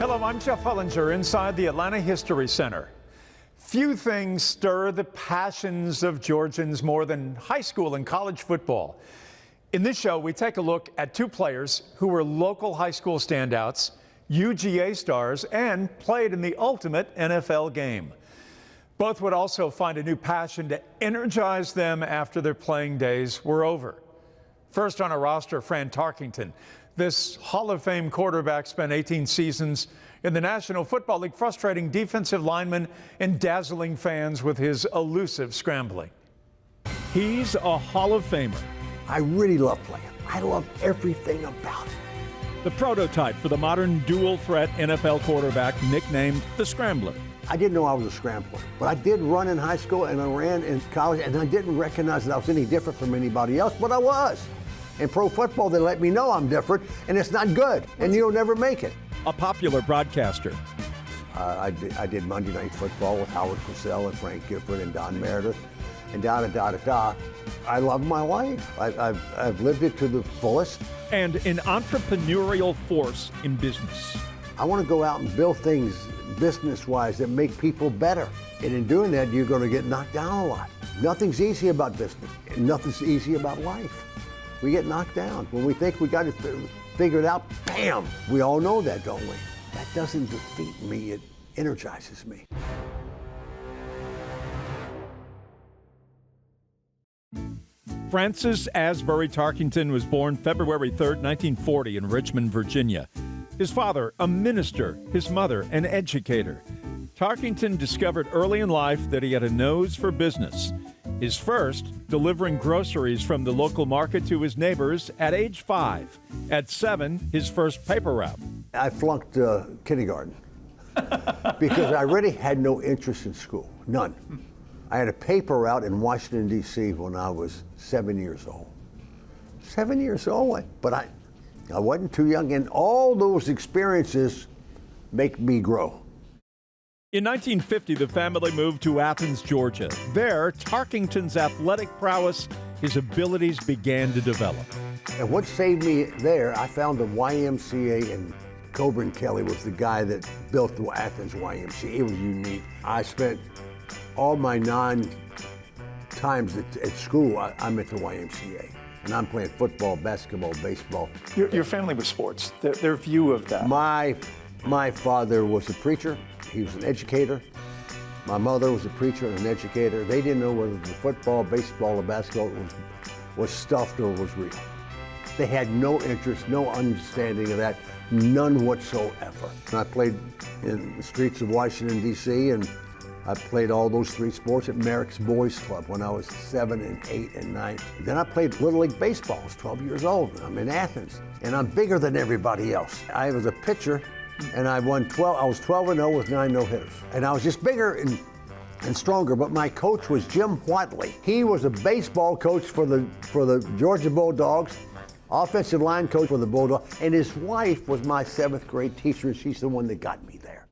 Hello, I'm Jeff Hullinger inside the Atlanta History Center. Few things stir the passions of Georgians more than high school and college football. In this show, we take a look at two players who were local high school standouts, UGA stars, and played in the ultimate NFL game. Both would also find a new passion to energize them after their playing days were over. First on our roster, Fran Tarkenton. This Hall of Fame quarterback spent 18 seasons in the National Football League, frustrating defensive linemen and dazzling fans with his elusive scrambling. He's a Hall of Famer. I really love playing. I love everything about it. The prototype for the modern dual-threat NFL quarterback, nicknamed the Scrambler. I didn't know I was a scrambler, but I did run in high school and I ran in college, and I didn't recognize that I was any different from anybody else, but I was. In pro football, they let me know I'm different, and it's not good, and you'll never make it. A popular broadcaster. I did Monday Night Football with Howard Cosell and Frank Gifford and Don Meredith, and da-da-da-da-da. I love my life. I've lived it to the fullest. And an entrepreneurial force in business. I want to go out and build things business-wise that make people better. And in doing that, you're going to get knocked down a lot. Nothing's easy about business, and nothing's easy about life. We get knocked down. When we think we got it figured out, bam! We all know that, don't we? That doesn't defeat me, it energizes me. Francis Asbury Tarkenton was born February 3rd, 1940 in Richmond, Virginia. His father, a minister, his mother, an educator. Tarkenton discovered early in life that he had a nose for business. His first, delivering groceries from the local market to his neighbors at age 5. At 7, his first paper route. I flunked kindergarten because I really had no interest in school, none. I had a paper route in Washington, D.C. when I was 7 years old. 7 years old, but I wasn't too young, and all those experiences make me grow. In 1950, the family moved to Athens, Georgia. There, Tarkenton's athletic prowess, his abilities began to develop. And what saved me there, I found the YMCA, and Coburn Kelly was the guy that built the Athens YMCA. It was unique. I spent all my times at school, I'm at the YMCA. And I'm playing football, basketball, baseball. Your family was sports, their view of that. My father was a preacher. He was an educator. My mother was a preacher and an educator. They didn't know whether the football, baseball, or basketball was stuffed or was real. They had no interest, no understanding of that, none whatsoever. And I played in the streets of Washington, D.C., and I played all those three sports at Merrick's Boys Club when I was 7 and 8 and 9. Then I played Little League Baseball. I was 12 years old. I'm in Athens, and I'm bigger than everybody else. I was a pitcher, and I was 12-0 with 9 no-hitters. And I was just bigger and stronger, but my coach was Jim Whatley. He was a baseball coach for the Georgia Bulldogs, offensive line coach for the Bulldogs, and his wife was my 7th grade teacher, and she's the one that got me there.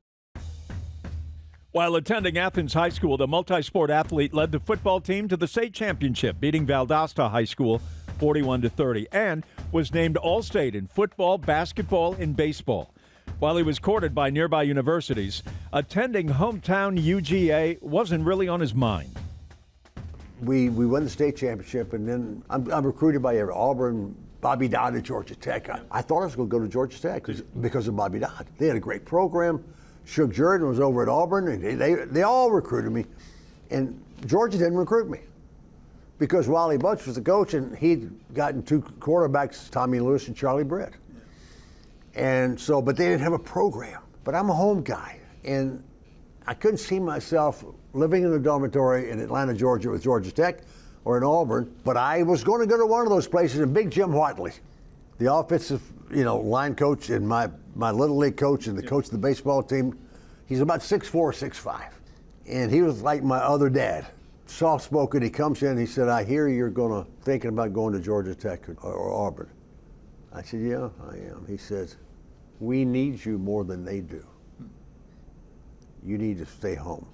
While attending Athens High School, the multi-sport athlete led the football team to the state championship, beating Valdosta High School 41-30, and was named All-State in football, basketball, and baseball. While he was courted by nearby universities, attending hometown UGA wasn't really on his mind. We won the state championship, and then I'm recruited by Auburn, Bobby Dodd at Georgia Tech. I thought I was going to go to Georgia Tech because of Bobby Dodd. They had a great program. Shug Jordan was over at Auburn, and they all recruited me. And Georgia didn't recruit me because Wally Butch was the coach, and he'd gotten 2 quarterbacks, Tommy Lewis and Charlie Britt. And so, but they didn't have a program. But I'm a home guy, and I couldn't see myself living in a dormitory in Atlanta, Georgia with Georgia Tech or in Auburn, but I was going to go to one of those places, and Big Jim Whatley, the offensive line coach and my Little League coach and the coach of the baseball team, he's about 6'4", 6'5". And he was like my other dad. Soft-spoken, he comes in, he said, I hear you're thinking about going to Georgia Tech or Auburn. I said, yeah, I am. He says, we need you more than they do. You need to stay home.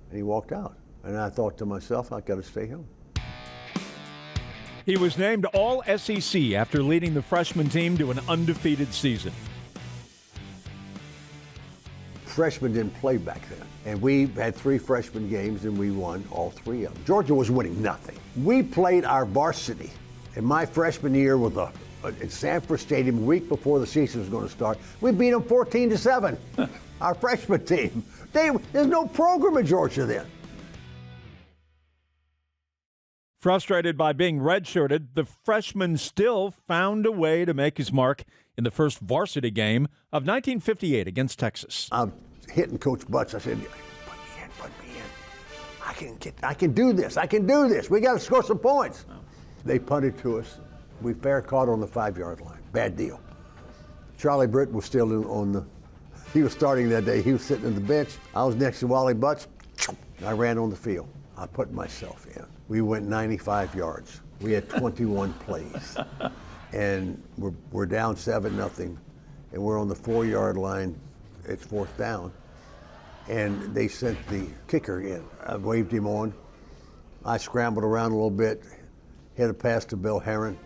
And he walked out. And I thought to myself, I got to stay home. He was named All-SEC after leading the freshman team to an undefeated season. freshmen didn't play back then. And we had 3 freshman games, and we won all 3 of them. Georgia was winning nothing. We played our varsity in my freshman year with in Sanford Stadium a week before the season was going to start. We beat them 14-7, our freshman team. There's no program in Georgia then. Frustrated by being redshirted, the freshman still found a way to make his mark in the first varsity game of 1958 against Texas. I'm hitting Coach Butts. I said, put me in. I can do this. I can do this. We got to score some points. Oh. They punted to us. We fair caught on the 5-yard line. Bad deal. Charlie Britt was still he was starting that day. He was sitting on the bench. I was next to Wally Butts. I ran on the field. I put myself in. We went 95 yards. We had 21 plays. And we're down 7-0, and we're on the 4-yard line. It's 4th down. And they sent the kicker in. I waved him on. I scrambled around a little bit, hit a pass to Bill Herron,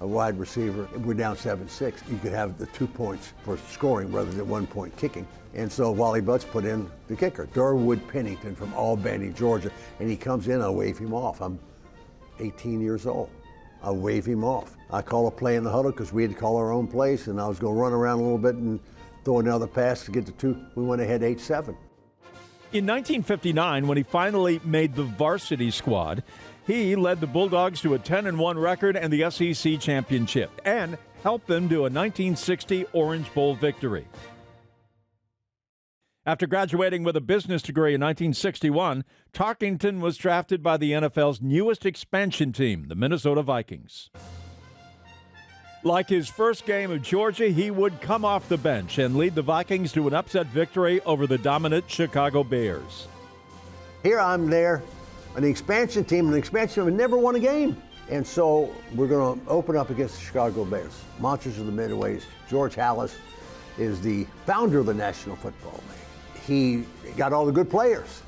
a wide receiver. We're down 7-6. You could have the 2 points for scoring rather than 1 point kicking. And so Wally Butts put in the kicker, Durwood Pennington from Albany, Georgia. And he comes in, I wave him off. I'm 18 years old. I wave him off. I call a play in the huddle because we had to call our own plays, and I was going to run around a little bit and throw another pass to get to 2. We went ahead 8-7. In 1959, when he finally made the varsity squad, he led the Bulldogs to a 10-1 record and the SEC championship, and helped them to a 1960 Orange Bowl victory. After graduating with a business degree in 1961, Tarkington was drafted by the NFL's newest expansion team, the Minnesota Vikings. Like his first game of Georgia, he would come off the bench and lead the Vikings to an upset victory over the dominant Chicago Bears. Here I'm there on the expansion team, and the expansion team had never won a game. And so we're going to open up against the Chicago Bears, monsters of the Midways. George Halas is the founder of the National Football League. He got all the good players.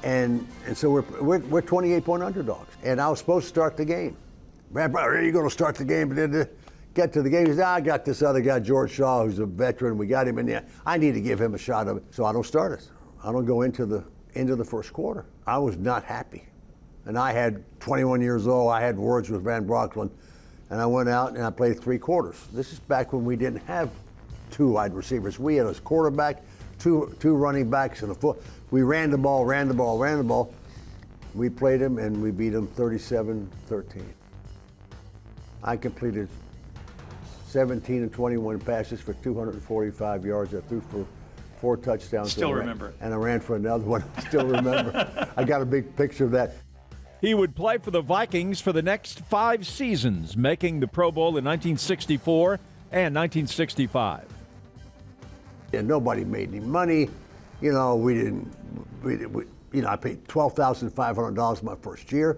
And so we're 28-point underdogs. And I was supposed to start the game. Brad, are you going to start the game? But then get to the game, he said, I got this other guy, George Shaw, who's a veteran. We got him in there. I need to give him a shot of it. So I don't start it. I don't go into the first quarter. I was not happy. And I had 21 years old. I had words with Van Brocklin. And I went out and I played 3 quarters. This is back when we didn't have 2 wide receivers. We had a quarterback, two running backs, and a foot. We ran the ball. We played him, and we beat him 37-13. I completed 17 and 21 passes for 245 yards. I threw for 4 touchdowns. Still remember it. And I ran for another one. Still remember. I got a big picture of that. He would play for the Vikings for the next 5 seasons, making the Pro Bowl in 1964 and 1965. And nobody made any money. You know, I paid $12,500 my first year.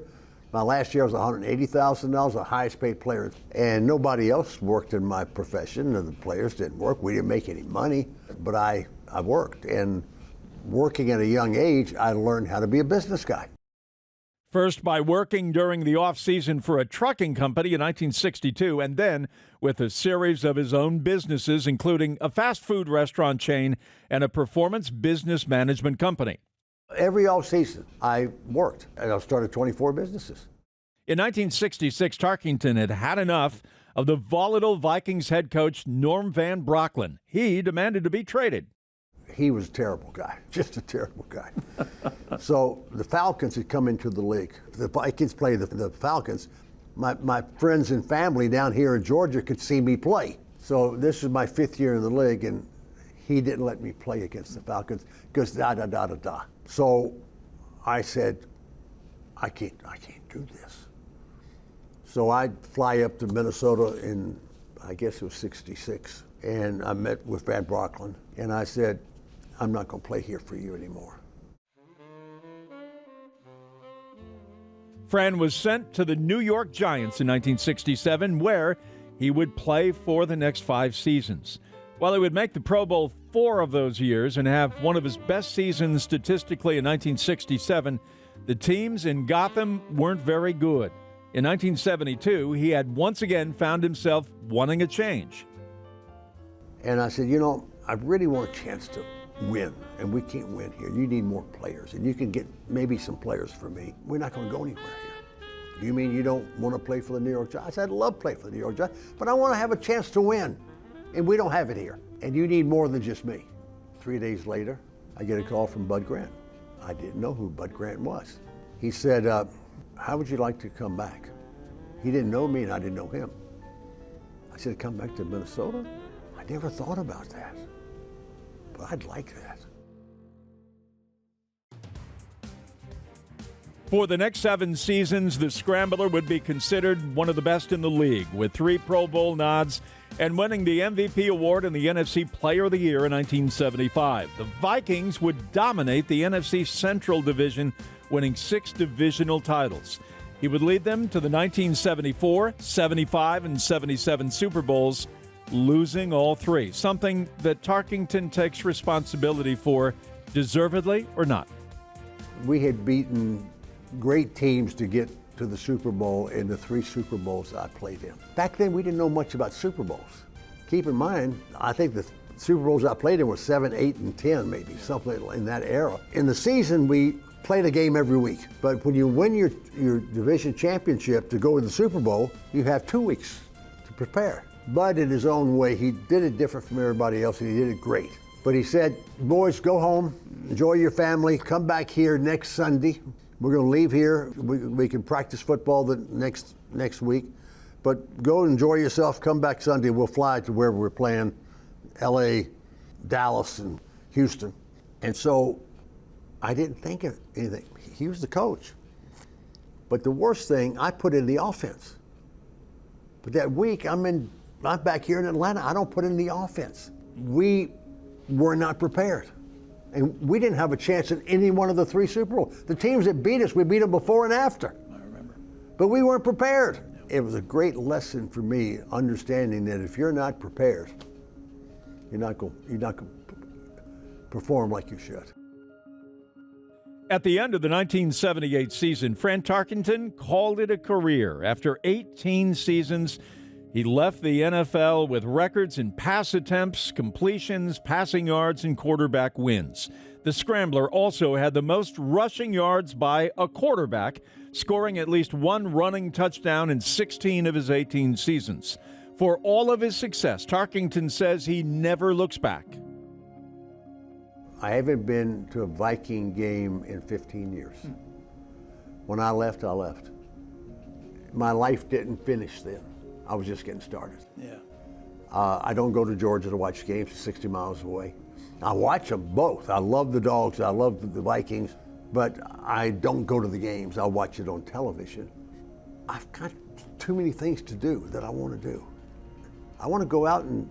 My last year was $180,000, the highest paid player. And nobody else worked in my profession, and the players didn't work. We didn't make any money, but I worked. And working at a young age, I learned how to be a business guy. First by working during the off-season for a trucking company in 1962, and then with a series of his own businesses, including a fast food restaurant chain and a performance business management company. Every off-season, I worked, and I started 24 businesses. In 1966, Tarkington had had enough of the volatile Vikings head coach Norm Van Brocklin. He demanded to be traded. He was a terrible guy, just a terrible guy. So the Falcons had come into the league. The Vikings played the Falcons. My friends and family down here in Georgia could see me play. So this is my 5th year in the league, and he didn't let me play against the Falcons because da-da-da-da-da. So I said, I can't do this. So I'd fly up to Minnesota in, I guess it was 66, and I met with Van Brocklin, and I said, I'm not going to play here for you anymore. Fran was sent to the New York Giants in 1967, where he would play for the next 5 seasons. While he would make the Pro Bowl 4 of those years and have one of his best seasons statistically in 1967, the teams in Gotham weren't very good. In 1972, he had once again found himself wanting a change. And I said, I really want a chance to win, and we can't win here. You need more players, and you can get maybe some players for me. We're not going to go anywhere here. You mean you don't want to play for the New York Giants? I said, I'd love to play for the New York Giants, but I want to have a chance to win, and we don't have it here. And you need more than just me. 3 days later, I get a call from Bud Grant. I didn't know who Bud Grant was. He said, how would you like to come back? He didn't know me, and I didn't know him. I said, come back to Minnesota? I never thought about that, but I'd like that. For the next 7 seasons, the Scrambler would be considered one of the best in the league, with 3 Pro Bowl nods and winning the MVP award and the NFC Player of the Year in 1975. The Vikings would dominate the NFC Central Division, winning 6 divisional titles. He would lead them to the 1974, 75, and 77 Super Bowls, losing all 3, something that Tarkington takes responsibility for, deservedly or not. We had beaten great teams to get to the Super Bowl in the 3 Super Bowls I played in. Back then, we didn't know much about Super Bowls. Keep in mind, I think the Super Bowls I played in were 7, 8, and 10, maybe, something in that era. In the season, we played a game every week. But when you win your division championship to go to the Super Bowl, you have 2 weeks to prepare. Bud, in his own way, he did it different from everybody else, and he did it great. But he said, boys, go home, enjoy your family, come back here next Sunday. We're going to leave here. We can practice football the next week. But go enjoy yourself, come back Sunday. We'll fly to wherever we're playing, L.A., Dallas, and Houston. And so I didn't think of anything. He was the coach. But the worst thing, I put in the offense. But that week, I'm back here in Atlanta. I don't put in the offense. We were not prepared. And we didn't have a chance in any one of the 3 Super Bowls. The teams that beat us, we beat them before and after. I remember. But we weren't prepared. It was a great lesson for me, understanding that if you're not prepared, you're not going to perform like you should. At the end of the 1978 season, Fran Tarkenton called it a career. After 18 seasons, he left the NFL with records in pass attempts, completions, passing yards, and quarterback wins. The Scrambler also had the most rushing yards by a quarterback, scoring at least 1 running touchdown in 16 of his 18 seasons. For all of his success, Tarkenton says he never looks back. I haven't been to a Viking game in 15 years. When I left, I left. My life didn't finish then. I was just getting started. Yeah. I don't go to Georgia to watch games 60 miles away. I watch them both. I love the Dogs, I love the Vikings, but I don't go to the games. I watch it on television. I've got too many things to do that I want to do. I want to go out and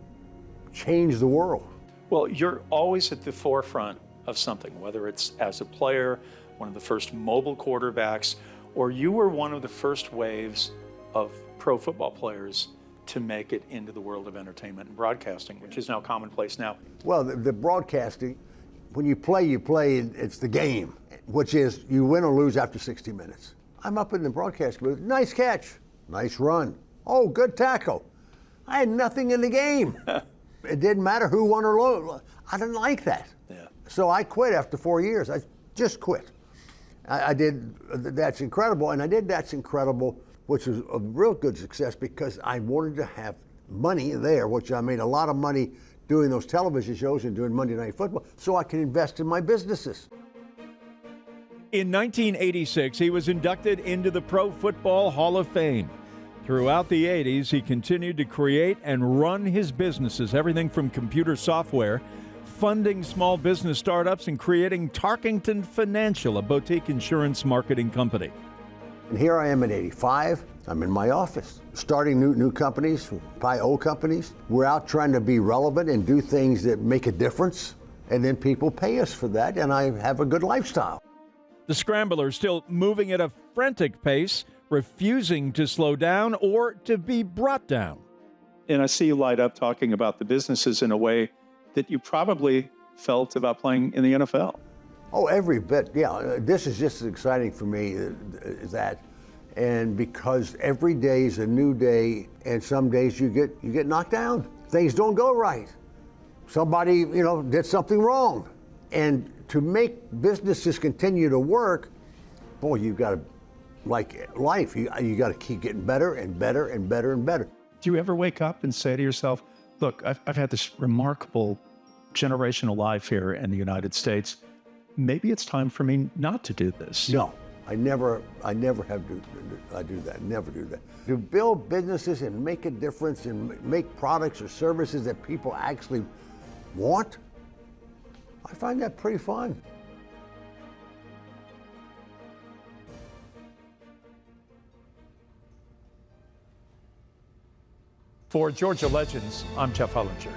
change the world. Well, you're always at the forefront of something, whether it's as a player, one of the first mobile quarterbacks, or you were one of the first waves of pro football players to make it into the world of entertainment and broadcasting, which is now commonplace now. Well, the broadcasting, when you play, it's the game, which is you win or lose after 60 minutes. I'm up in the broadcast booth, nice catch, nice run, oh, good tackle. I had nothing in the game. It didn't matter who won or lost. I didn't like that. Yeah. So I quit after 4 years. I just quit. I did That's Incredible, and I did That's Incredible, which was a real good success because I wanted to have money there, which I made a lot of money doing those television shows and doing Monday Night Football, so I could invest in my businesses. In 1986, he was inducted into the Pro Football Hall of Fame. Throughout the 80s, he continued to create and run his businesses, everything from computer software, funding small business startups, and creating Tarkington Financial, a boutique insurance marketing company. And here I am at 85. I'm in my office, starting new companies, probably old companies. We're out trying to be relevant and do things that make a difference, and then people pay us for that, and I have a good lifestyle. The Scrambler still moving at a frantic pace, refusing to slow down or to be brought down. And I see you light up talking about the businesses in a way that you probably felt about playing in the NFL. Oh, every bit, yeah. This is just as exciting for me as that. And because every day is a new day, and some days you get knocked down. Things don't go right. Somebody, did something wrong. And to make businesses continue to work, boy, you've got to, like life, you got to keep getting better and better and better and better. Do you ever wake up and say to yourself, look, I've had this remarkable generational life here in the United States. Maybe it's time for me not to do this. No, I never have do that, never do that. To build businesses and make a difference and make products or services that people actually want, I find that pretty fun. For Georgia Legends, I'm Jeff Hullinger.